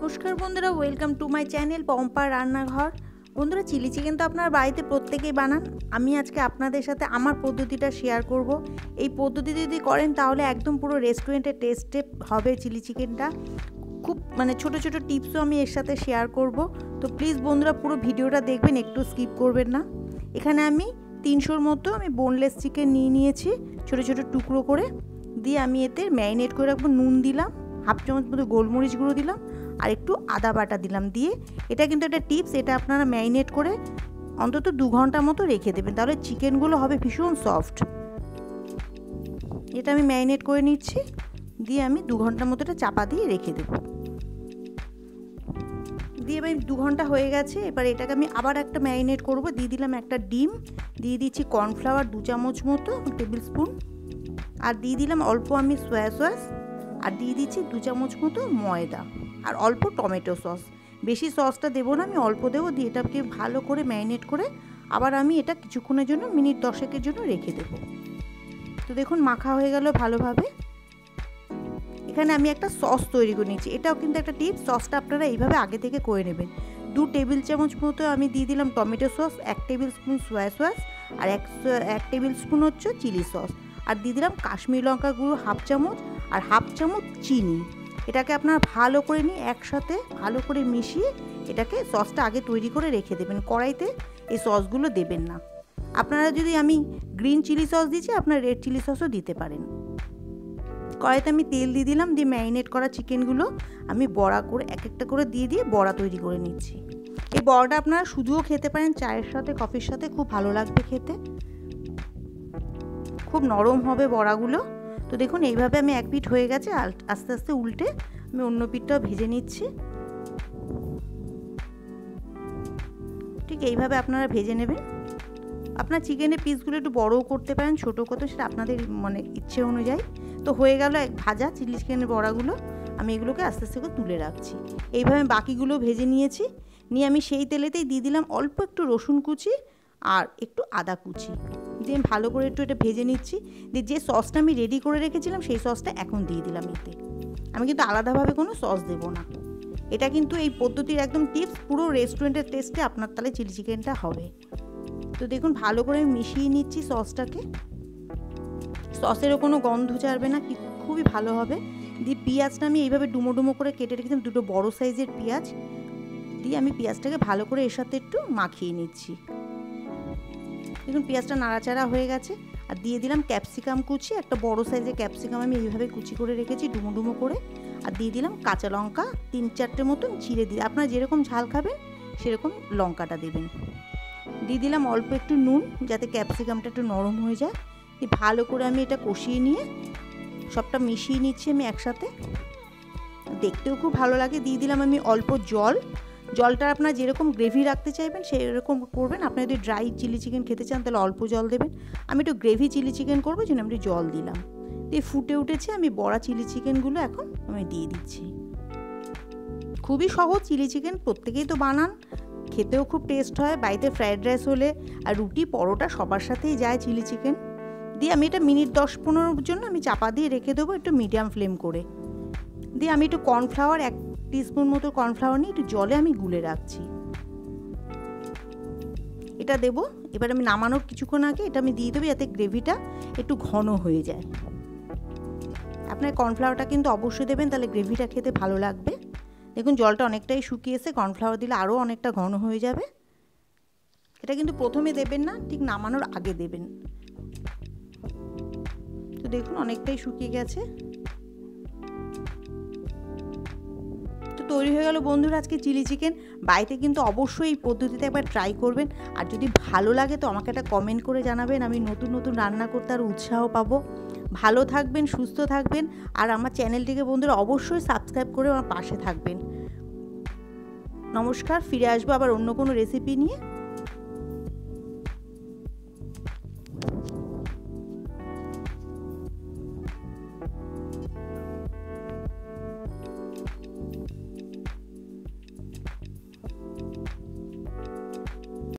নমস্কার বন্ধুরা, welcome to my channel পম্পার রান্নাঘর। বন্ধুরা, চিলি চিকেন তো আপনার বাড়িতে প্রত্যেকেই বানান। আমি আজকে আপনাদের সাথে আমার পদ্ধতিটা শেয়ার করব। এই পদ্ধতি যদি করেন তাহলে একদম পুরো রেস্টুরেন্টের টেস্টে হবে চিলি চিকেনটা। খুব ছোট ছোট টিপসও আমি এর সাথে শেয়ার করব। তো প্লিজ বন্ধুরা পুরো ভিডিওটা দেখবেন, একটু স্কিপ করবেন না। এখানে আমি 300-র মতো বোনলেস চিকেন নিয়েছি ছোট ছোট টুকরো করে। দিয়ে আমি এতে ম্যারিনেট করে রাখবো। নুন দিলাম, হাফ চামচ মতো গোলমরিচ গুঁড়ো দিলাম, আর একটু আদা বাটা দিলাম। দিয়ে এটা কিন্তু একটা টিপস, এটা আপনারা ম্যারিনেট করে অন্তত 2 ঘন্টা মতো রেখে দেবেন, তাহলে চিকেনগুলো হবে ভীষণ সফট। এটা আমি ম্যারিনেট করে নিচ্ছি, দিয়ে আমি 2 ঘন্টার মতো এটা চাপা দিয়ে রেখে দেবো। দিয়ে এবার 2 ঘন্টা হয়ে গেছে। এবার এটাকে আমি আবার একটা ম্যারিনেট করব। দিয়ে দিলাম একটা ডিম, দিয়ে দিচ্ছি কর্নফ্লাওয়ার 2 চামচ মতো, টেবিল স্পুন, আর দিয়ে দিলাম অল্প আমি সয়া সস, আর দিয়ে দিচ্ছি 2 চামচ মতো ময়দা, আর অল্প টমেটো সস। বেশি সসটা দেবো না, আমি অল্প দেবো। দিয়ে এটাকে ভালো করে ম্যারিনেট করে আবার আমি এটা কিছুক্ষণের জন্য মিনিট 10-এর জন্য রেখে দেবো। তো দেখুন মাখা হয়ে গেল ভালোভাবে। এখানে আমি একটা সস তৈরি করে নিচ্ছি, এটাও কিন্তু একটা টিপস। সসটা আপনারা এইভাবে আগে থেকে করে নেবেন। 2 টেবিল চামচ মতো আমি দিয়ে দিলাম tomato sauce, 1 tablespoon soya sauce, আর 1 টেবিল স্পুন হচ্ছে চিলি সস, আর দিয়ে দিলাম কাশ্মীরি লঙ্কা গুঁড়ো হাফ চামচ, আর হাফ চামচ চিনি। এটাকে আপনারা ভালো করে নিয়ে একসাথে ভালো করে মিশিয়ে এটাকে সসটা আগে তৈরি করে রেখে দেবেন। কড়াইতে এই সসগুলো দেবেন না। আপনারা যদি আমি গ্রিন চিলি সস দিচ্ছি, আপনারা রেড চিলি সসও দিতে পারেন। কড়াইতে আমি তেল দিয়ে দিলাম, দিয়ে ম্যারিনেট করা চিকেনগুলো আমি বড়া করে এক একটা করে দিয়ে বড়া তৈরি করে নিচ্ছি। এই বড়াটা আপনারা শুধুও খেতে পারেন, চায়ের সাথে কফির সাথে খুব ভালো লাগবে খেতে, খুব নরম হবে বড়াগুলো। তো দেখুন এইভাবে আমি এক পিঠ হয়ে গেছে, আস্তে আস্তে উল্টে আমি অন্য পিঠটাও ভেজে নিচ্ছি। ঠিক এইভাবে আপনারা ভেজে নেবেন। আপনার চিকেনের পিসগুলো একটু বড়ও করতে পারেন, ছোটো করতে, সেটা আপনাদের ইচ্ছে অনুযায়ী। তো হয়ে গেল এক ভাজা চিলি চিকেনের বড়াগুলো। আমি এগুলোকে আস্তে আস্তে করে তুলে রাখছি। এইভাবে বাকিগুলো ভেজে নিয়েছি। নিয়ে আমি সেই তেলেতেই দিয়ে দিলাম অল্প একটু রসুন কুচি আর একটু আদা কুচি, দিয়ে ভালো করে একটু এটা ভেজে নিচ্ছি। দিয়ে যে সসটা আমি রেডি করে রেখেছিলাম সেই সসটা এখন দিয়ে দিলাম এতে। আমি কিন্তু আলাদাভাবে কোনো সস দেবো না। এটা কিন্তু এই পদ্ধতির একদম টিপস, পুরো রেস্টুরেন্টের টেস্টে আপনার তাহলে চিলি চিকেনটা হবে। তো দেখুন ভালো করে মিশিয়ে নিচ্ছি সসটাকে। সসেরও কোনো গন্ধ ছাড়বে না, খুবই ভালো হবে। দিয়ে পেঁয়াজটা আমি এইভাবে ডুমো ডুমো করে কেটে রেখেছিলাম, 2টো বড় সাইজের পেঁয়াজ। দিয়ে আমি পেঁয়াজটাকে ভালো করে এর সাথে একটু মাখিয়ে নিচ্ছি। দেখুন পেঁয়াজটা নাড়াচাড়া হয়ে গেছে। আর দিয়ে দিলাম ক্যাপসিকাম কুচি, একটা বড় সাইজের ক্যাপসিকাম আমি এইভাবে কুচি করে রেখেছি ডুমো ডুমো করে। আর দিয়ে দিলাম কাঁচা লঙ্কা 3-4টে মতন চিড়ে দিয়ে, আপনারা যেরকম ঝাল খাবেন সেরকম লঙ্কাটা দেবেন। দিয়ে দিলাম অল্প একটু নুন, যাতে ক্যাপসিকামটা একটু নরম হয়ে যায়। ভালো করে আমি এটা কষিয়ে নিয়ে সবটা মিশিয়ে নিচ্ছি আমি একসাথে, দেখতেও খুব ভালো লাগে। দিয়ে দিলাম আমি অল্প জল। জলটা আপনারা যেরকম গ্রেভি রাখতে চাইবেন সেরকম করবেন। আপনারা যদি ড্রাই চিলি চিকেন খেতে চান তাহলে অল্প জল দেবেন। আমি একটু গ্রেভি চিলি চিকেন করবো, জন্য আমি একটু জল দিলাম। দিয়ে ফুটে উঠেছে, আমি বড়া চিলি চিকেনগুলো এখন আমি দিয়ে দিচ্ছি। খুবই সহজ চিলি চিকেন, প্রত্যেকেই তো বানান, খেতেও খুব টেস্ট হয়। বাড়িতে ফ্রায়েড রাইস হলে আর রুটি পরোটা সবার সাথেই যায় চিলি চিকেন। দিয়ে আমি এটা মিনিট 10-15 জন্য আমি চাপা দিয়ে রেখে দেবো, একটু মিডিয়াম ফ্লেম করে। দিয়ে আমি একটু কর্নফ্লাওয়ার 1 টিস্পুন মতো কর্নফ্লাওয়ার নিয়ে একটু জলে আমি গুলে রাখছি। এটা দেবো। এবার আমি নামানোর কিছুক্ষণ আগে এটা আমি দিয়ে দেবো, যাতে গ্রেভিটা একটু ঘন হয়ে যায়। আপনার কর্নফ্লাওয়ারটা কিন্তু অবশ্যই দেবেন, তাহলে গ্রেভিটা খেতে ভালো লাগবে। দেখুন জলটা অনেকটাই শুকিয়েছে, কর্নফ্লাওয়ার দিলে আরও অনেকটা ঘন হয়ে যাবে। এটা কিন্তু প্রথমে দেবেন না, ঠিক নামানোর আগে দেবেন। তো দেখুন অনেকটাই শুকিয়ে গেছে। তো তৈরি হয়ে গেল বন্ধুরা আজকে চিলি চিকেন। বাড়িতে কিন্তু অবশ্যই এই পদ্ধতিতে একবার ট্রাই করবেন। আর যদি ভালো লাগে তো আমাকে একটা কমেন্ট করে জানাবেন, আমি নতুন নতুন রান্না করতে আরও উৎসাহ পাবো। ভালো থাকবেন, সুস্থ থাকবেন, আর আমার চ্যানেলটিকে বন্ধুরা অবশ্যই সাবস্ক্রাইব করে আমার পাশে থাকবেন। নমস্কার, ফিরে আসবো আবার অন্য কোনো রেসিপি নিয়ে।